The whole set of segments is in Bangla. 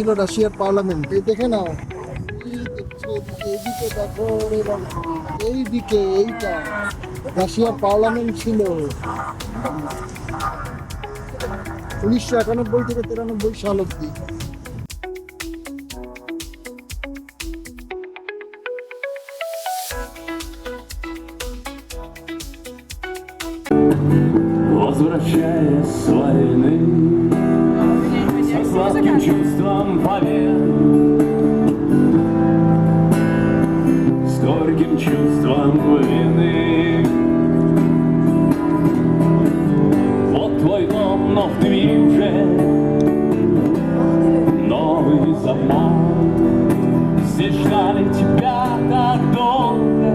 ছিল রাশিয়ার পার্লামেন্ট। এই দেখে নাও, এইদিকে দেখো, এবং এইদিকে এইটা রাশিয়ার পার্লামেন্ট ছিল 1991 থেকে 93 সাল অব্দি। Возвращаясь с войны, со сладким чувством побед, с горьким чувством вины. Вот твой дом, но в двери уже новый замок. Здесь ждали тебя так долго,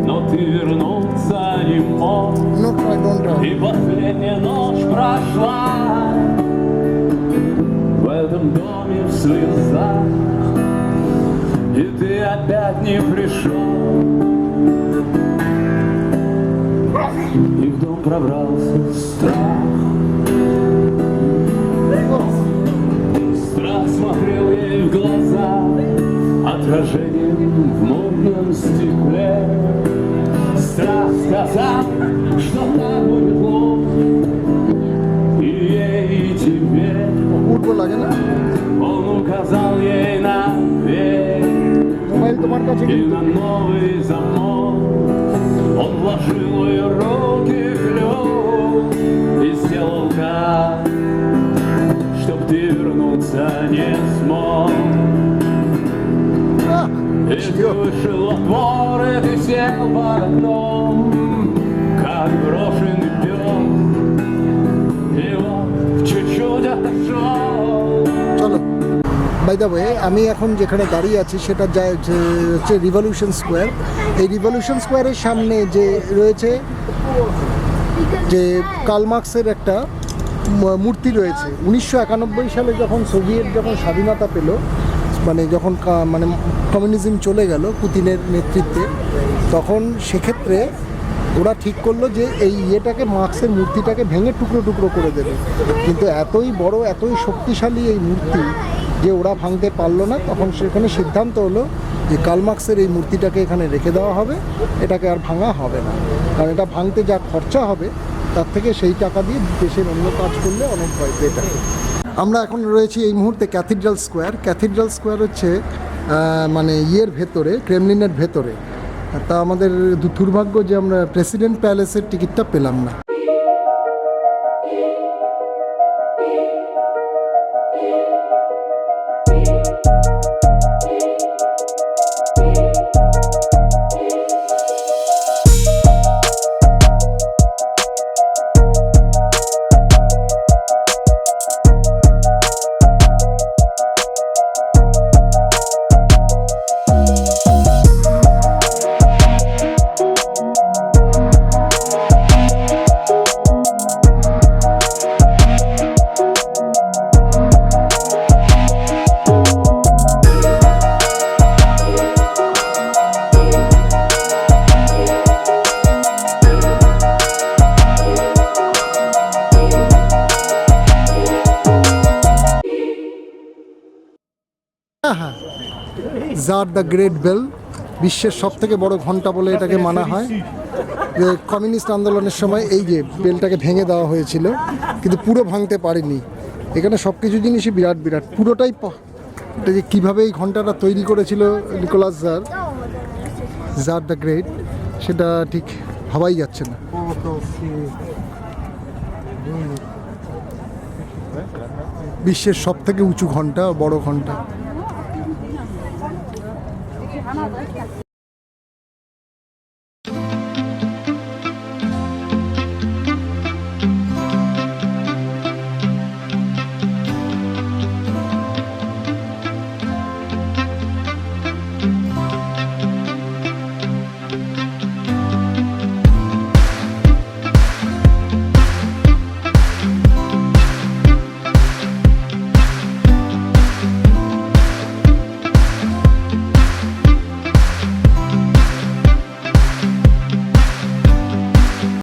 но ты вернуться не мог. И последняя ночь прошла в этом доме в слезах, и ты опять не пришел. И в дом пробрался страх. Страх смотрел ей в глаза отражением в мутном стекле. Страх сказал, что так будет лучше и ей, и тебе. Он указал ей на дверь и на новый замок. Он вложил в ее руки ключ и сделал так, чтоб ты вернуться не смог. И ты вышел во двор, и ты сел под окном, как брошенный пес, и вот чуть-чуть отошел. চলো, বাই দ্য ওয়ে, আমি এখন যেখানে দাঁড়িয়ে আছি সেটা হচ্ছে রিভলিউশন স্কোয়ার। এই রিভলিউশন স্কোয়ারের সামনে যে রয়েছে যে কার্ল মার্কসের একটা মূর্তি রয়েছে। 1991 সালে যখন সোভিয়েত স্বাধীনতা পেল, মানে যখন কমিউনিজম চলে গেল পুতিনের নেতৃত্বে, তখন সেক্ষেত্রে ওরা ঠিক করলো যে এই মার্কসের মূর্তিটাকে ভেঙে টুকরো টুকরো করে দেবে। কিন্তু এতই বড়, এতই শক্তিশালী এই মূর্তি যে ওরা ভাঙতে পারলো না। তখন সেখানে সিদ্ধান্ত হলো যে কার্ল মার্কসের এই মূর্তিটাকে এখানে রেখে দেওয়া হবে, এটাকে আর ভাঙা হবে না। কারণ এটা ভাঙতে যা খরচা হবে তার থেকে সেই টাকা দিয়ে দেশের অন্য কাজ করলে অনেক হয় বেটার। আমরা এখন রয়েছি এই মুহূর্তে ক্যাথিড্রাল স্কোয়ার। ক্যাথিড্রাল স্কোয়ার হচ্ছে মানে ভেতরে, ক্রেমলিনের ভেতরে। তা আমাদের দুর্ভাগ্য যে আমরা প্রেসিডেন্ট প্যালেসের টিকিটটা পেলাম না। জার দ্য গ্রেট বেল, বিশ্বের সবথেকে বড় ঘন্টা বলে এটাকে মানা হয়। যে কমিউনিস্ট আন্দোলনের সময় এই যে বেলটাকে ভেঙে দেওয়া হয়েছিল, কিন্তু পুরো ভাঙতে পারেনি। এখানে সব কিছু জিনিসই বিরাট বিরাট, পুরোটাই। এটা যে কীভাবে এই ঘন্টাটা তৈরি করেছিল নিকোলাস জার দ্য গ্রেট, সেটা ঠিক ভাবাই যাচ্ছে না। বিশ্বের সবথেকে উঁচু ঘন্টা, বড় ঘন্টা।